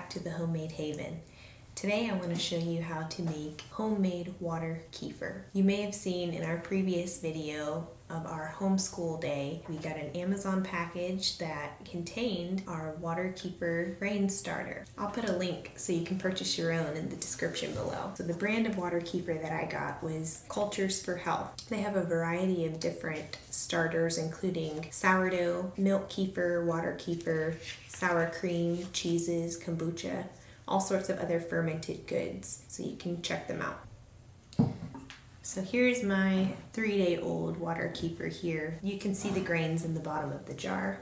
back to the Homemade Haven. Today I want to show you how to make homemade water kefir. You may have seen in our previous video of our homeschool day, we got an Amazon package that contained our water kefir grain starter. I'll put a link so you can purchase your own in the description below. So the brand of water kefir that I got was Cultures for Health. They have a variety of different starters, including sourdough, milk kefir, water kefir, sour cream, cheeses, kombucha, all sorts of other fermented goods, so you can check them out. So here's my 3-day-old water kefir here. You can see the grains in the bottom of the jar.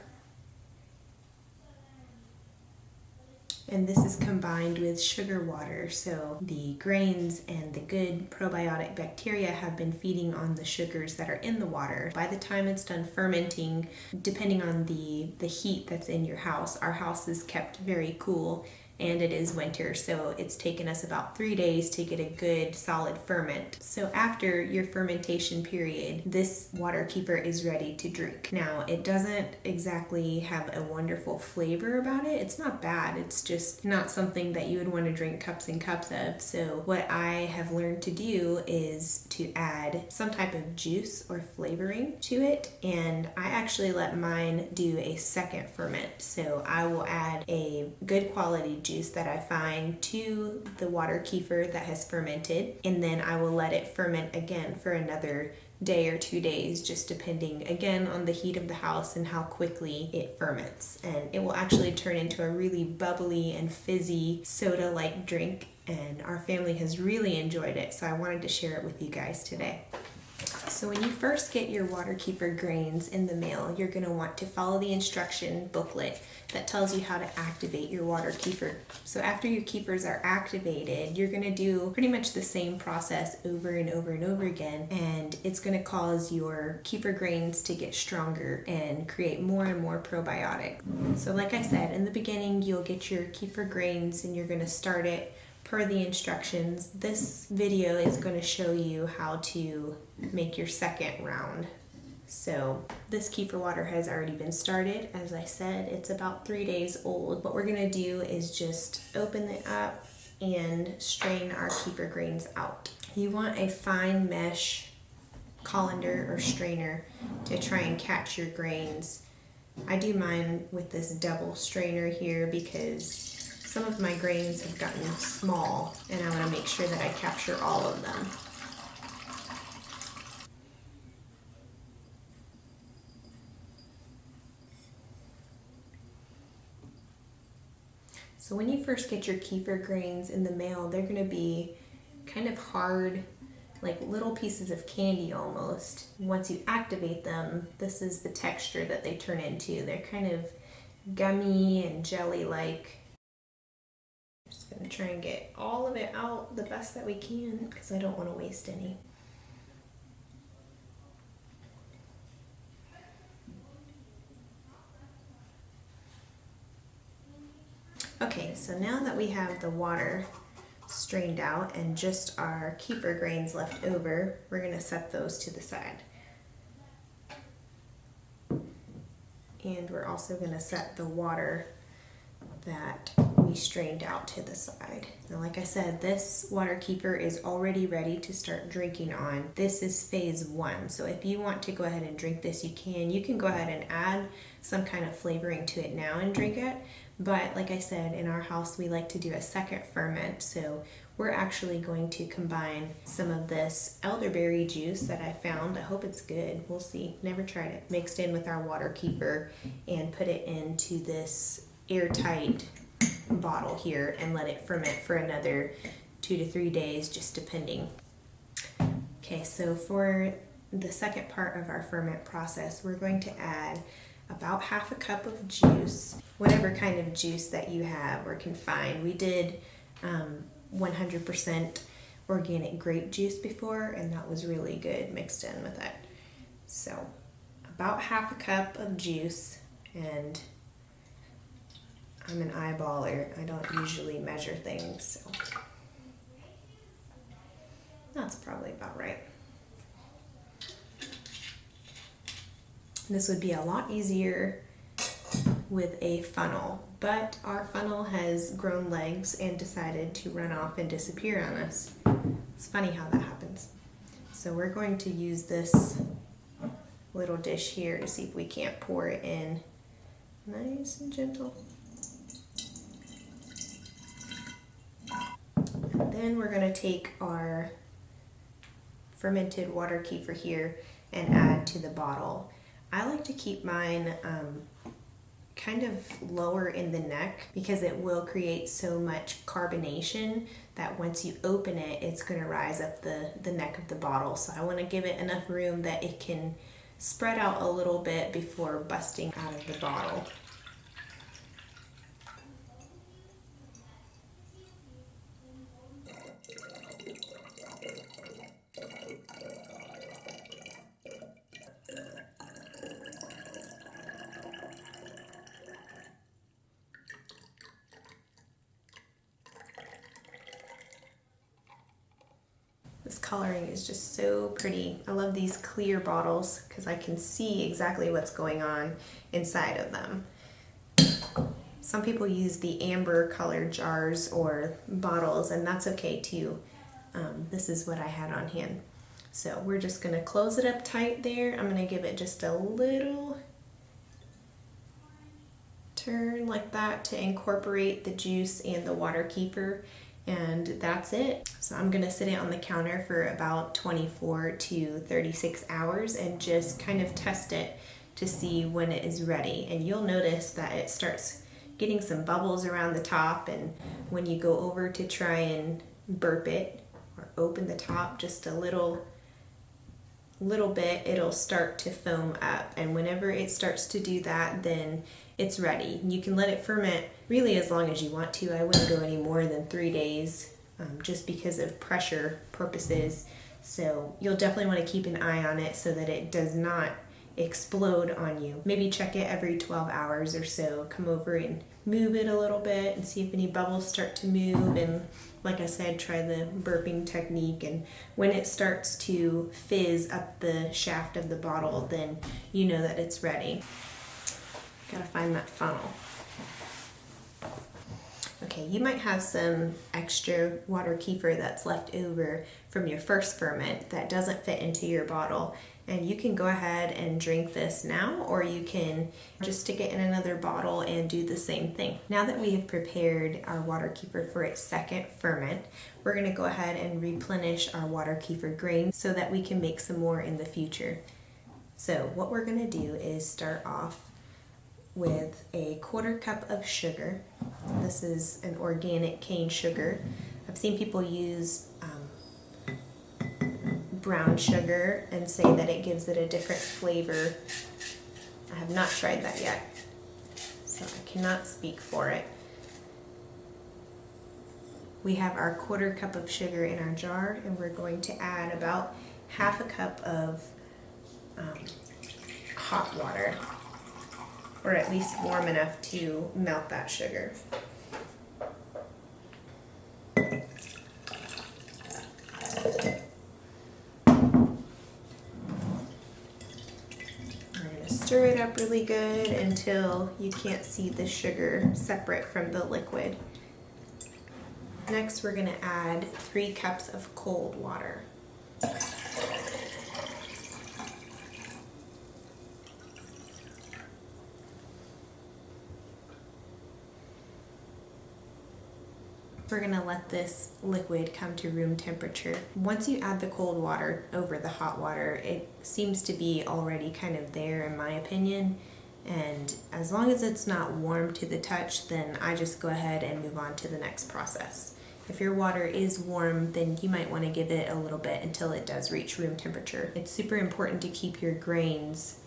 And this is combined with sugar water, so the grains and the good probiotic bacteria have been feeding on the sugars that are in the water. By the time it's done fermenting, depending on the heat that's in your house, our house is kept very cool, and it is winter, so it's taken us about 3 days to get a good solid ferment. So after your fermentation period, this water kefir is ready to drink. Now, it doesn't exactly have a wonderful flavor about it. It's not bad, it's just not something that you would want to drink cups and cups of. So what I have learned to do is to add some type of juice or flavoring to it, and I actually let mine do a second ferment. So I will add a good quality juice that I find to the water kefir that has fermented, and then I will let it ferment again for another day or 2 days, just depending again on the heat of the house and how quickly it ferments. And it will actually turn into a really bubbly and fizzy soda-like drink, and our family has really enjoyed it, so I wanted to share it with you guys today. So when you first get your water kefir grains in the mail, you're going to want to follow the instruction booklet that tells you how to activate your water kefir. So after your kefirs are activated, you're going to do pretty much the same process over and over and over again, and it's going to cause your kefir grains to get stronger and create more and more probiotic. So like I said, in the beginning you'll get your kefir grains and you're going to start it per the instructions. This video is going to show you how to make your second round. So this kefir water has already been started. As I said, it's about 3 days old. What we're going to do is just open it up and strain our kefir grains out. You want a fine mesh colander or strainer to try and catch your grains. I do mine with this double strainer here because some of my grains have gotten small and I want to make sure that I capture all of them. So when you first get your kefir grains in the mail, they're going to be kind of hard, like little pieces of candy almost. Once you activate them, this is the texture that they turn into. They're kind of gummy and jelly-like. Just going to try and get all of it out the best that we can because I don't want to waste any. Okay, so now that we have the water strained out and just our kefir grains left over, we're going to set those to the side. And we're also going to set the water that we strained out to the side. Now, like I said, this water kefir is already ready to start drinking on. This is phase 1. So if you want to go ahead and drink this, you can. You can go ahead and add some kind of flavoring to it now and drink it. But like I said, in our house, we like to do a second ferment. So we're actually going to combine some of this elderberry juice that I found. I hope it's good. We'll see. Never tried it. Mixed in with our water kefir and put it into this airtight bottle here and let it ferment for another 2 to 3 days, just depending. Okay, so for the second part of our ferment process, we're going to add about half a cup of juice, whatever kind of juice that you have or can find. We did 100% organic grape juice before, and that was really good mixed in with it. So about half a cup of juice, and I'm an eyeballer. I don't usually measure things, so that's probably about right. This would be a lot easier with a funnel, but our funnel has grown legs and decided to run off and disappear on us. It's funny how that happens. So we're going to use this little dish here to see if we can't pour it in nice and gentle. And then we're going to take our fermented water kefir here and add to the bottle. I like to keep mine kind of lower in the neck because it will create so much carbonation that once you open it, it's going to rise up the neck of the bottle. So I want to give it enough room that it can spread out a little bit before busting out of the bottle. This coloring is just so pretty. I love these clear bottles because I can see exactly what's going on inside of them. Some people use the amber colored jars or bottles, and that's okay too. This is what I had on hand. So we're just going to close it up tight there. I'm going to give it just a little turn like that to incorporate the juice and the water kefir. And that's it. So I'm gonna sit it on the counter for about 24 to 36 hours and just kind of test it to see when it is ready. And you'll notice that it starts getting some bubbles around the top, and when you go over to try and burp it or open the top just a little bit, it'll start to foam up. And whenever it starts to do that, then it's ready. You can let it ferment really as long as you want to. I wouldn't go any more than 3 days just because of pressure purposes. So you'll definitely want to keep an eye on it so that it does not explode on you. Maybe check it every 12 hours or so. Come over and move it a little bit and see if any bubbles start to move. And like I said, try the burping technique. And when it starts to fizz up the shaft of the bottle, then you know that it's ready. Gotta find that funnel. Okay, you might have some extra water kefir that's left over from your first ferment that doesn't fit into your bottle, and you can go ahead and drink this now, or you can just stick it in another bottle and do the same thing. Now that we have prepared our water kefir for its second ferment, we're going to go ahead and replenish our water kefir grains so that we can make some more in the future. So what we're going to do is start off with a 1/4 cup of sugar. This is an organic cane sugar. I've seen people use brown sugar and say that it gives it a different flavor. I have not tried that yet, so I cannot speak for it. We have our 1/4 cup of sugar in our jar, and we're going to add about 1/2 cup of hot water, or at least warm enough to melt that sugar. We're going to stir it up really good until you can't see the sugar separate from the liquid. Next, we're going to add 3 cups of cold water. We're going to let this liquid come to room temperature. Once you add the cold water over the hot water, it seems to be already kind of there in my opinion. And as long as it's not warm to the touch, then I just go ahead and move on to the next process. If your water is warm, then you might want to give it a little bit until it does reach room temperature. It's super important to keep your grains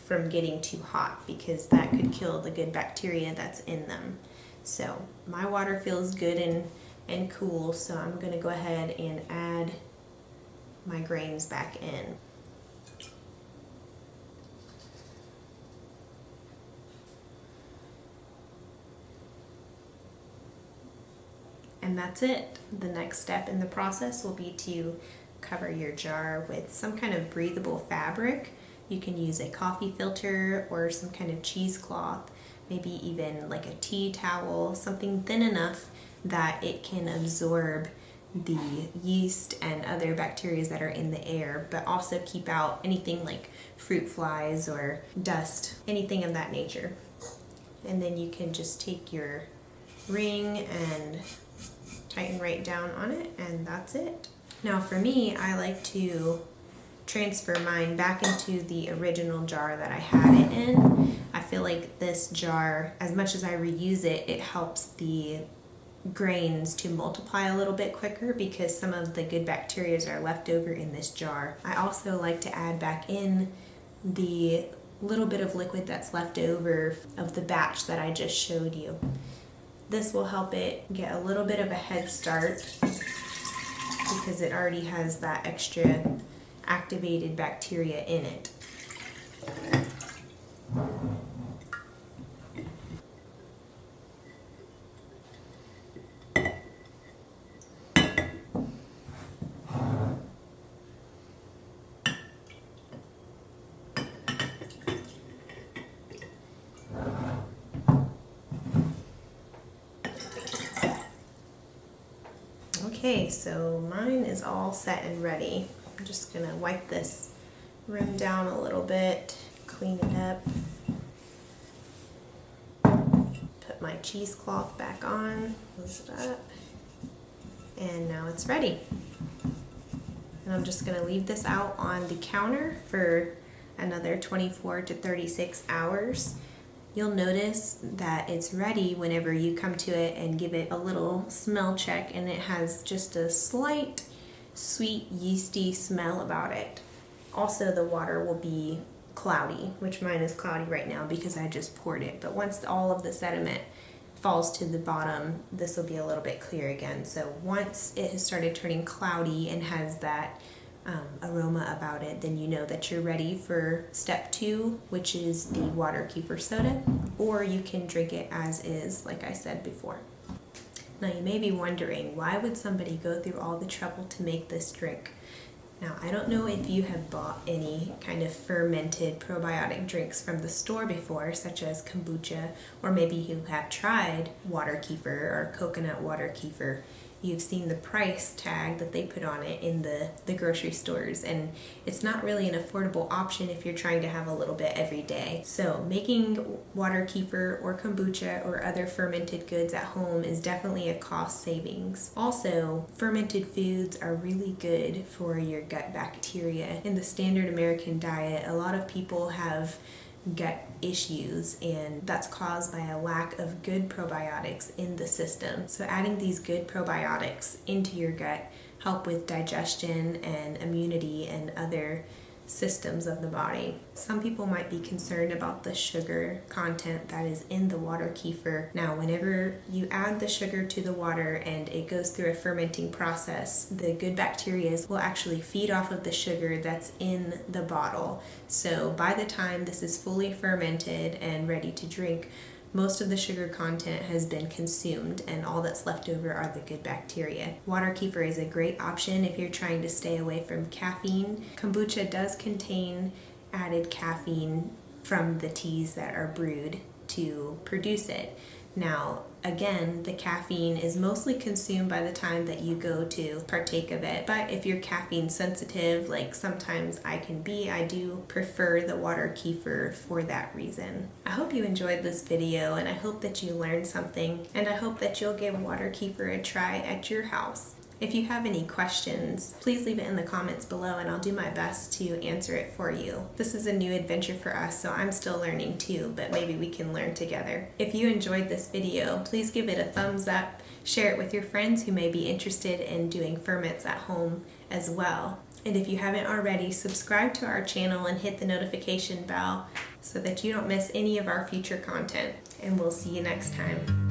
from getting too hot because that could kill the good bacteria that's in them. So my water feels good and cool, so I'm going to go ahead and add my grains back in. And that's it. The next step in the process will be to cover your jar with some kind of breathable fabric. You can use a coffee filter or some kind of cheesecloth. maybe even like a tea towel, something thin enough that it can absorb the yeast and other bacteria that are in the air, but also keep out anything like fruit flies or dust, anything of that nature. And then you can just take your ring and tighten right down on it, and that's it. Now for me, I like to transfer mine back into the original jar that I had it in. I feel like this jar, as much as I reuse it, it helps the grains to multiply a little bit quicker because some of the good bacteria are left over in this jar. I also like to add back in the little bit of liquid that's left over of the batch that I just showed you. This will help it get a little bit of a head start because it already has that extra activated bacteria in it. Okay, so mine is all set and ready. I'm just gonna wipe this rim down a little bit, clean it up, put my cheesecloth back on, close it up, and now it's ready. And I'm just gonna leave this out on the counter for another 24 to 36 hours. You'll notice that it's ready whenever you come to it and give it a little smell check, and it has just a slight sweet yeasty smell about it. Also, the water will be cloudy, which mine is cloudy right now because I just poured it, but once all of the sediment falls to the bottom, this will be a little bit clear again. So once it has started turning cloudy and has that aroma about it, then you know that you're ready for step 2, which is the Water Kefir Soda, or you can drink it as is, like I said before. Now you may be wondering, why would somebody go through all the trouble to make this drink? Now I don't know if you have bought any kind of fermented probiotic drinks from the store before, such as kombucha, or maybe you have tried water kefir or coconut water kefir. You've seen the price tag that they put on it in the grocery stores, and it's not really an affordable option if you're trying to have a little bit every day. So making water kefir or kombucha or other fermented goods at home is definitely a cost savings. Also, fermented foods are really good for your gut bacteria. In the standard American diet, a lot of people have gut issues, and that's caused by a lack of good probiotics in the system. So adding these good probiotics into your gut help with digestion and immunity and other systems of the body. Some people might be concerned about the sugar content that is in the water kefir. Now, whenever you add the sugar to the water and it goes through a fermenting process, the good bacteria will actually feed off of the sugar that's in the bottle. So by the time this is fully fermented and ready to drink, most of the sugar content has been consumed, and all that's left over are the good bacteria. Water kefir is a great option if you're trying to stay away from caffeine. Kombucha does contain added caffeine from the teas that are brewed to produce it. Now, again, the caffeine is mostly consumed by the time that you go to partake of it, but if you're caffeine sensitive, like sometimes I can be, I do prefer the water kefir for that reason. I hope you enjoyed this video, and I hope that you learned something, and I hope that you'll give water kefir a try at your house. If you have any questions, please leave it in the comments below and I'll do my best to answer it for you. This is a new adventure for us, so I'm still learning too, but maybe we can learn together. If you enjoyed this video, please give it a thumbs up, share it with your friends who may be interested in doing ferments at home as well. And if you haven't already, subscribe to our channel and hit the notification bell so that you don't miss any of our future content. And we'll see you next time.